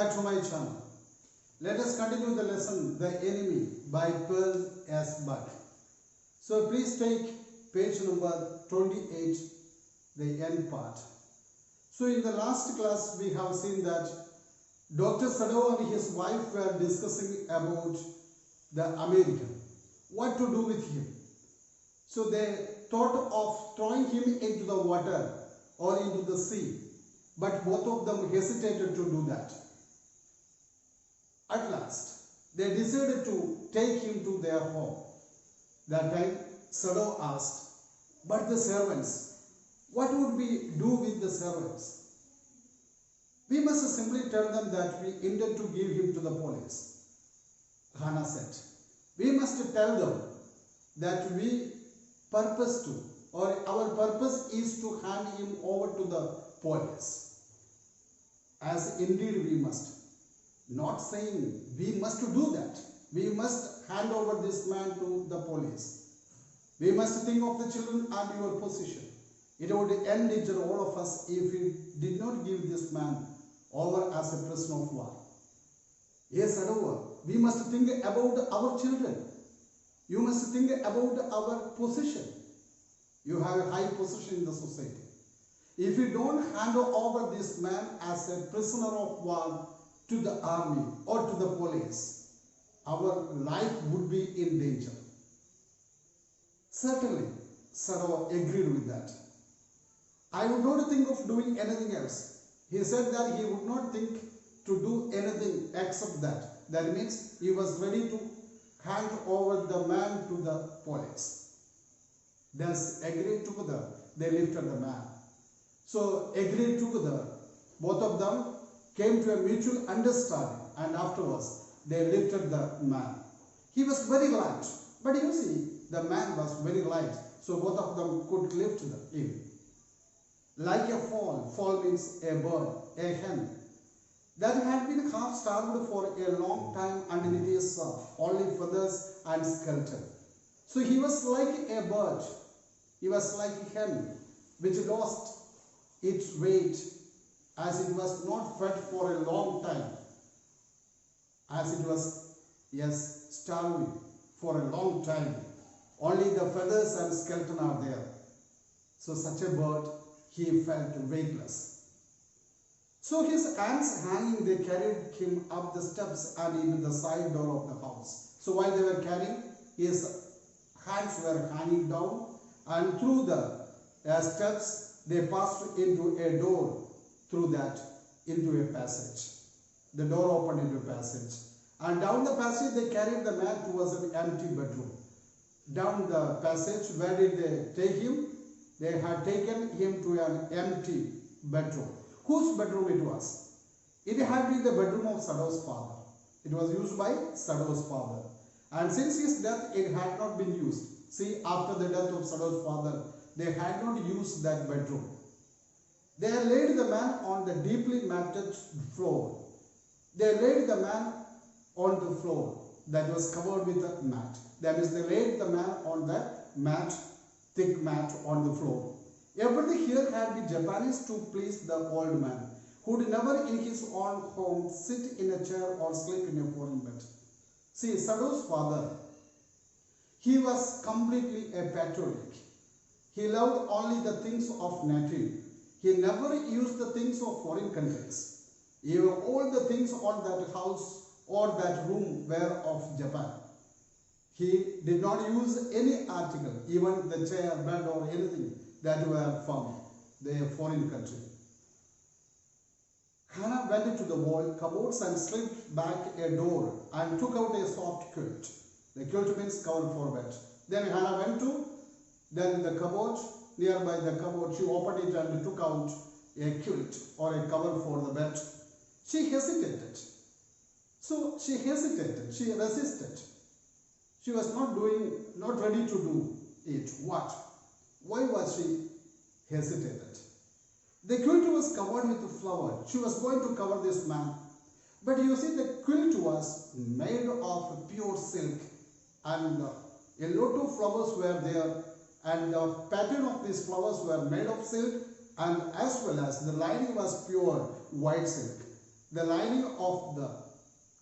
back to my channel. Let us continue the lesson The Enemy by Pearl S. Buck. So please take page number 28, the end part. So in the last class we have seen that Dr. Sado and his wife were discussing about the American, what to do with him. So they thought of throwing him into the water or into the sea, but both of them hesitated to do that. At last, they decided to take him to their home. That time, Sado asked, but the servants, what would we do with the servants? We must simply tell them that we intend to give him to the police. Hannah said, we must tell them that we purpose to, or our purpose is to hand him over to the police. As indeed we must. Not saying we must do that. We must hand over this man to the police. We must think of the children and your position. It would endanger all of us if we did not give this man over as a prisoner of war. Yes, Adova, we must think about our children. You must think about our position. You have a high position in the society. If you don't hand over this man as a prisoner of war to the army or to the police, our life would be in danger. Certainly, Sado agreed with that. I would not think of doing anything else. He said that he would not think to do anything except that. That means he was ready to hand over the man to the police. Thus, agreed together, they lifted the man. So, agreed together, both of them came to a mutual understanding, and afterwards, they lifted the man. He was very light, but you see, the man was very light, so both of them could lift him. Like a fall means a bird, a hen, that had been half starved for a long time underneath his only feathers and skeleton. So he was like a bird, he was like a hen, which lost its weight as it was not fed for a long time, as it was, starving for a long time. Only the feathers and skeleton are there. So such a bird, he felt weightless. So his hands hanging, they carried him up the steps and into the side door of the house. So while they were carrying, his hands were hanging down, and through the steps, they passed into a door, through that into a passage. The door opened into a passage. And down the passage, they carried the man towards an empty bedroom. Down the passage, where did they take him? They had taken him to an empty bedroom. Whose bedroom it was? It had been the bedroom of Sado's father. It was used by Sado's father. And since his death, it had not been used. See, after the death of Sado's father, they had not used that bedroom. They laid the man on the deeply matted floor. They laid the man on the floor that was covered with a mat. That is, they laid the man on that mat, thick mat on the floor. Everything here had been Japanese to please the old man, who would never in his own home sit in a chair or sleep in a foreign bed. See, Sado's father, he was completely a patriotic. He loved only the things of native. He never used the things of foreign countries. Even all the things on that house or that room were of Japan. He did not use any article, even the chair, bed or anything that were from the foreign country. Hannah went into the wall cupboards and slipped back a door and took out a soft quilt. The quilt means cover for bed. Then Hannah went to the cupboard. Nearby the cupboard, she opened it and took out a quilt or a cover for the bed. She hesitated. So she hesitated. She resisted. She was not ready to do it. What? Why was she hesitated? The quilt was covered with flower. She was going to cover this man. But you see, the quilt was made of pure silk, and a lot of flowers were there, and the pattern of these flowers were made of silk, and as well as the lining was pure white silk. The lining of the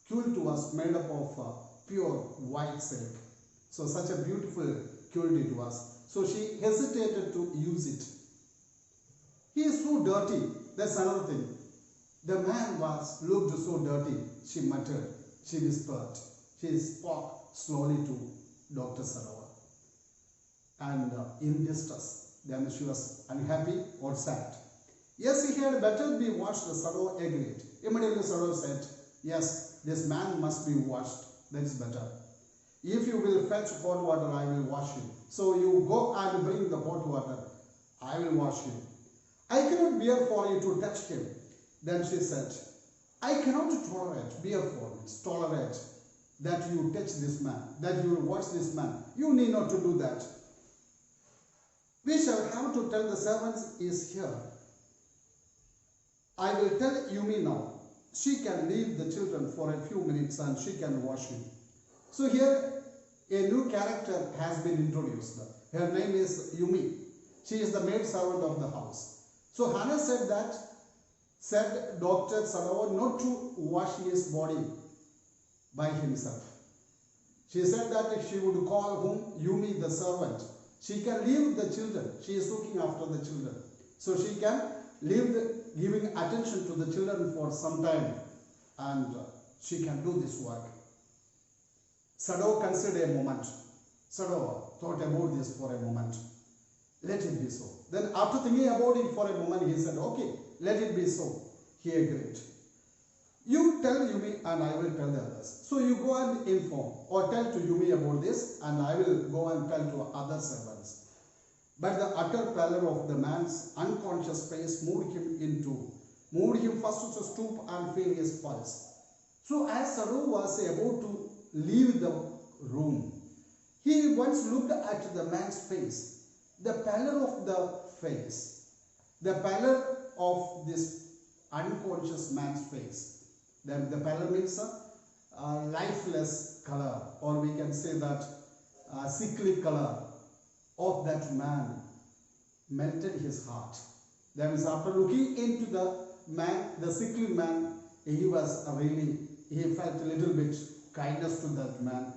quilt was made up of pure white silk. So such a beautiful quilt it was. So she hesitated to use it. He is so dirty. That's another thing. The man looked so dirty. She muttered. She whispered. She spoke slowly to Dr. Sarovar. And in distress. Then she was unhappy or sad. Yes, he had better be washed. Sarovar agreed. Immediately Sarovar said, yes, this man must be washed. That is better. If you will fetch hot water, I will wash you. So you go and bring the hot water. I will wash you. I cannot bear for you to touch him. Then she said, I cannot tolerate that you touch this man, that you watch this man. You need not to do that. We shall have to tell the servants is here. I will tell Yumi now. She can leave the children for a few minutes and she can wash him. So here a new character has been introduced. Her name is Yumi. She is the maid servant of the house. So Hannah said Dr. Sarovar not to wash his body by himself. She said that she would call Yumi the servant. She can leave the children. She is looking after the children. So she can leave giving attention to the children for some time and she can do this work. Sarovar considered a moment. Sarovar thought about this for a moment. Let it be so. Then after thinking about it for a moment, he said, okay, let it be so. He agreed. You tell Yumi and I will tell the others. So you go and inform or tell to Yumi about this and I will go and tell to other servants. But the utter pallor of the man's unconscious face moved him first to stoop and feel his pulse. So as Sarovar was about to leave the room, he once looked at the man's face. The pallor of the face, the pallor of this unconscious man's face. Then the pallor means a lifeless color, or we can say that sickly color of that man melted his heart. That means after looking into the man, the sickly man, he felt a little bit kindness to that man.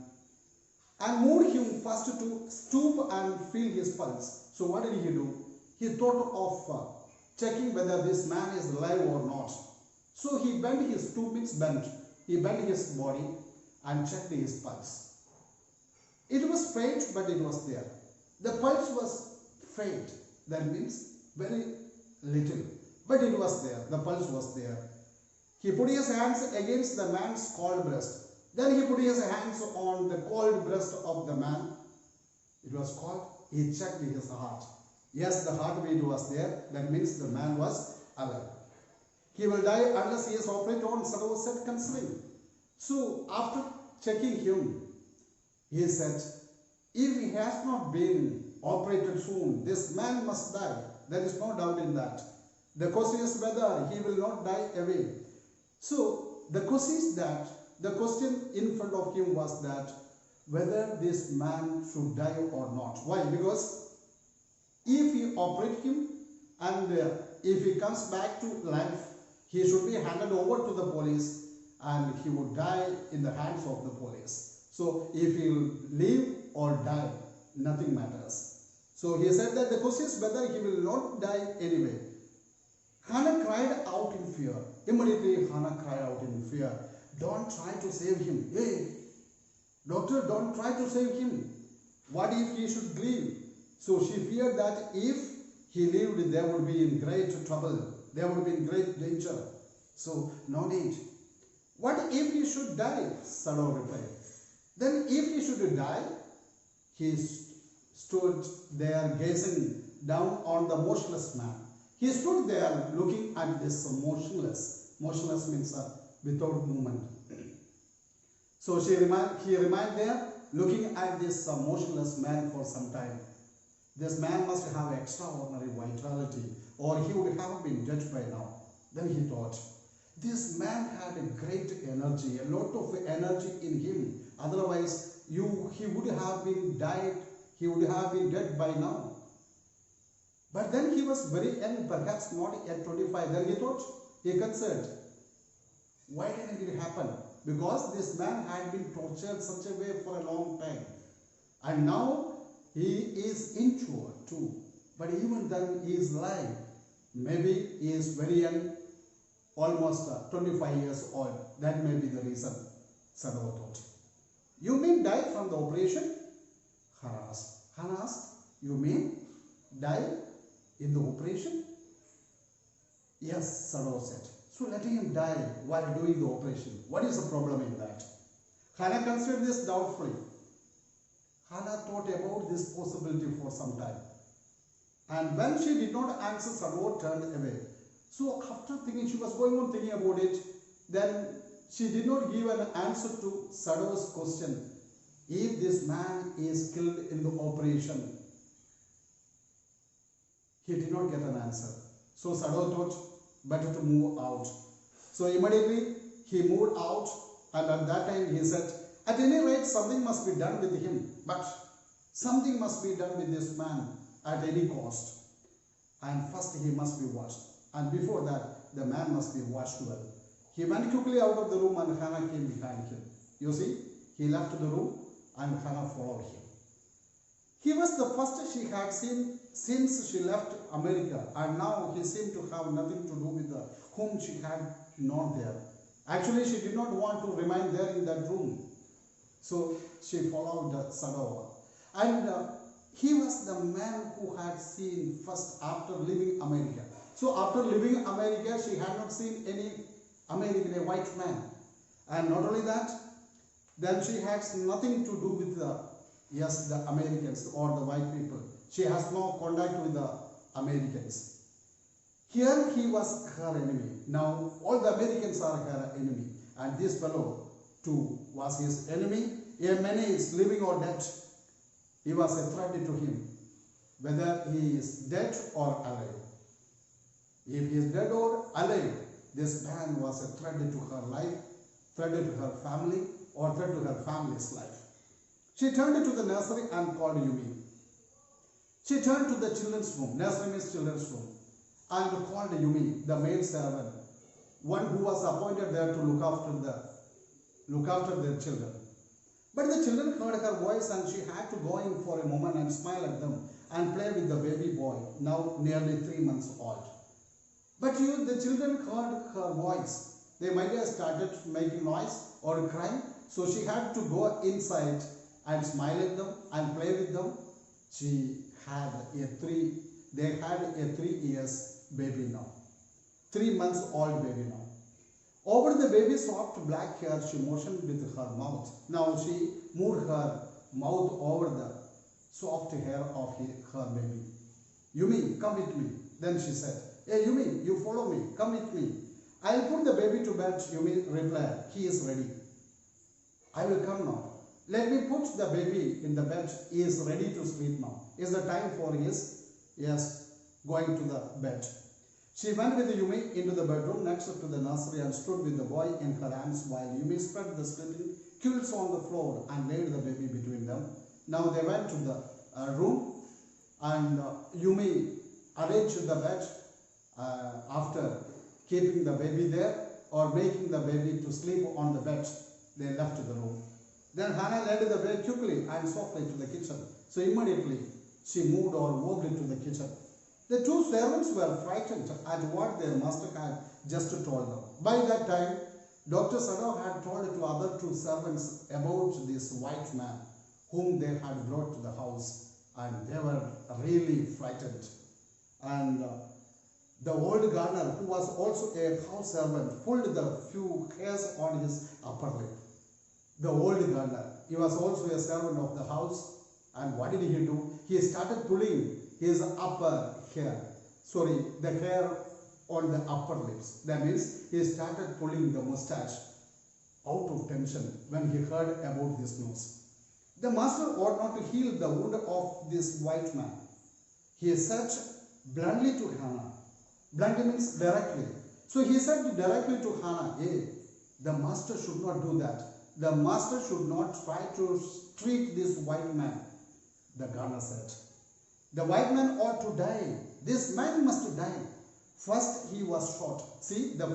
And moved him first to stoop and feel his pulse. So what did he do? He thought of checking whether this man is alive or not. So he bent his He bent his body and checked his pulse. It was faint, but it was there. The pulse was faint. That means very little. But it was there. The pulse was there. He put his hands against the man's cold breast. Then he put his hands on the cold breast of the man. It was cold. He checked his heart. Yes, the heartbeat was there. That means the man was alive. He will die unless he is operated on, Sarovar said, considering. So after checking him, he said, if he has not been operated soon, this man must die. There is no doubt in that. The question is whether he will not die away. So the question in front of him was that whether this man should die or not. Why? Because if he operate him and if he comes back to life, he should be handed over to the police and he would die in the hands of the police. So if he will live or die, nothing matters. So he said that the question is whether he will not die anyway. Hannah cried out in fear. Immediately Hannah cried out in fear. Don't try to save him. Hey, doctor, don't try to save him. What if he should grieve? So she feared that if he lived, they would be in great trouble. They would be in great danger. So no need. What if he should die? Sarovar replied. Then if he should die, he stood there gazing down on the motionless man. He stood there looking at this motionless. Motionless means without movement. So he remained there looking at this motionless man for some time. This man must have extraordinary vitality or he would have been dead by now. Then he thought, this man had a great energy, a lot of energy in him. Otherwise, he would have been died, he would have been dead by now. But then he was very young, perhaps not yet 25. Then he thought, he considered, Why didn't it happen? Because this man had been tortured such a way for a long time. And now he is injured too. But even then he is alive. Maybe he is very young, almost 25 years old. That may be the reason, Sadhu thought. You mean die from the operation? Hannah asked. Hannah asked, you mean die in the operation? Yes, Sadhu said. So let him die while doing the operation. What is the problem in that? Hannah considered this doubtfully. Hannah thought about this possibility for some time. And when she did not answer, Sadhu turned away. So after thinking, she was going on thinking about it, then she did not give an answer to Sadhu's question. If this man is killed in the operation, he did not get an answer. So Sadhu thought better to move out. So immediately he moved out, and at that time he said, at any rate something must be done with him, but something must be done with this man at any cost. And first he must be washed. And before that, the man must be washed well. He went quickly out of the room and Hannah came behind him. You see, he left the room and Hannah followed him. He was the first she had seen since she left America, and now he seemed to have nothing to do with whom she had known there. Actually, she did not want to remain there in that room. So she followed Sadhu. And he was the man who had seen first after leaving America. So after leaving America, she had not seen any American, a white man. And not only that, then she has nothing to do with the Americans or the white people. She has no contact with the Americans. Here he was her enemy. Now all the Americans are her enemy. And this fellow too was his enemy. A menace, living or dead. He was a threat to him, whether he is dead or alive. If he is dead or alive, this man was a threat to her life, threat to her family, or threat to her family's life. She turned to the nursery and called Yumi. She turned to the children's room, nursery means children's room, and called Yumi, the maid servant, one who was appointed there to look after their children. But the children heard her voice and she had to go in for a moment and smile at them and play with the baby boy, now nearly 3 months old. But the children heard her voice. They might have started making noise or crying, so she had to go inside and smile at them and play with them. They had a 3 years baby now. 3 months old baby now. Over the baby's soft black hair, she motioned with her mouth. Now she moved her mouth over the soft hair of her baby. Yumi, come with me. Then she said, hey Yumi, you follow me. Come with me. I'll put the baby to bed. Yumi replied, he is ready. I will come now. Let me put the baby in the bed. He is ready to sleep now. Is the time for his going to the bed. She went with Yumi into the bedroom next to the nursery and stood with the boy in her arms while Yumi spread the sleeping quilts on the floor and laid the baby between them. Now they went to the room and Yumi arranged the bed after keeping the baby there or making the baby to sleep on the bed. They left the room. Then Hannah led the baby quickly and softly to the kitchen. So immediately she moved or walked into the kitchen. The two servants were frightened at what their master had just told them. By that time, Dr. Sadhu had told to other two servants about this white man whom they had brought to the house, and they were really frightened. And the old gardener, who was also a house servant, pulled the few hairs on his upper lip. The old gardener, he was also a servant of the house, and what did he do? He started pulling his upper hair, the hair on the upper lips. That means he started pulling the mustache out of tension when he heard about this news. The master ought not to heal the wound of this white man. He said bluntly to Hannah. Bluntly means directly. So he said directly to Hannah, hey, the master should not do that. The master should not try to treat this white man. The gardener said, the white man ought to die. This man must die. First he was shot. See, the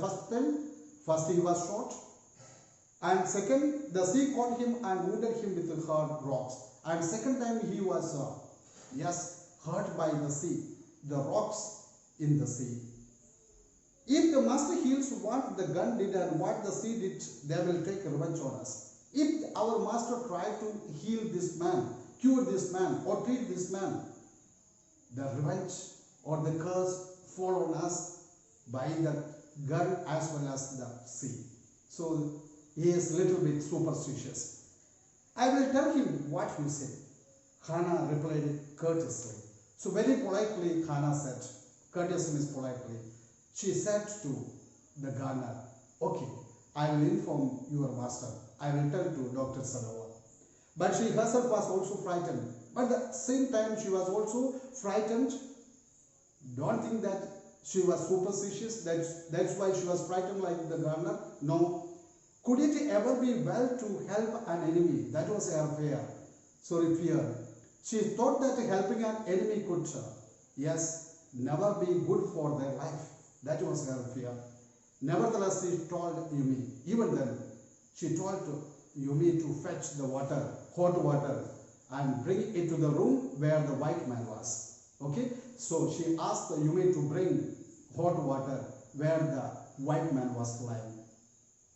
First he was shot, and second the sea caught him and wounded him with the hard rocks. And second time he was hurt by the sea, the rocks in the sea. If the master heals what the gun did and what the sea did, they will take revenge on us. If our master tried to heal this man, cure this man, or treat this man, the revenge or the curse fall on us by the gun as well as the sea. So he is a little bit superstitious. I will tell him what you say. Hannah replied courteously. So very politely Hannah said, courteously means politely, she said to the gardener, okay, I will inform your master. I will tell to Dr. Sadova. But she herself was also frightened. But at the same time she was also frightened. Don't think that she was superstitious. That's why she was frightened like the gardener. No. Could it ever be well to help an enemy? That was her fear. She thought that helping an enemy could, never be good for their life. That was her fear. Nevertheless, she told Yumi, even then, she told Yumi to fetch the water, hot water, and bring it to the room where the white man was. Okay? So she asked Yumi to bring hot water where the white man was lying.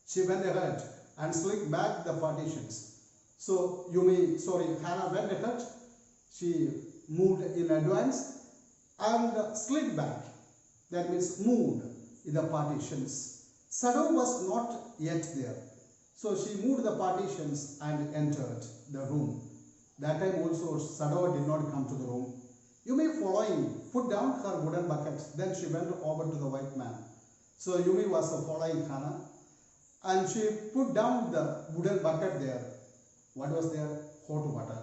She went ahead and slicked back the partitions. So Hannah went ahead. She moved in advance and slid back. That means moved in the partitions. Sadhu was not yet there. So she moved the partitions and entered the room. That time also Sadhu did not come to the room. Yumi following, put down her wooden bucket. Then she went over to the white man. So Yumi was following Hannah. And she put down the wooden bucket there. What was there? Hot water.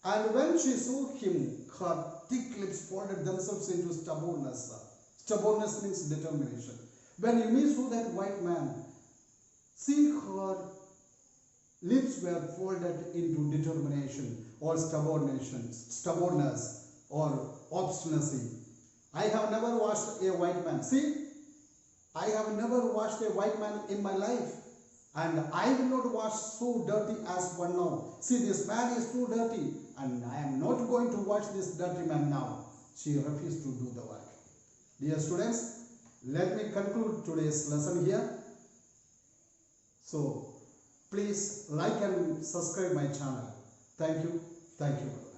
And when she saw him, her thick lips folded themselves into stubbornness. Stubbornness means determination. When Yumi saw that white man, see, her lips were folded into determination or stubbornness or obstinacy. I have never watched a white man. See, I have never watched a white man in my life. And I will not wash so dirty as one now. See, this man is so dirty. And I am not going to wash this dirty man now. She refused to do the work. Dear students, let me conclude today's lesson here. So, please like and subscribe my channel. Thank you. Thank you.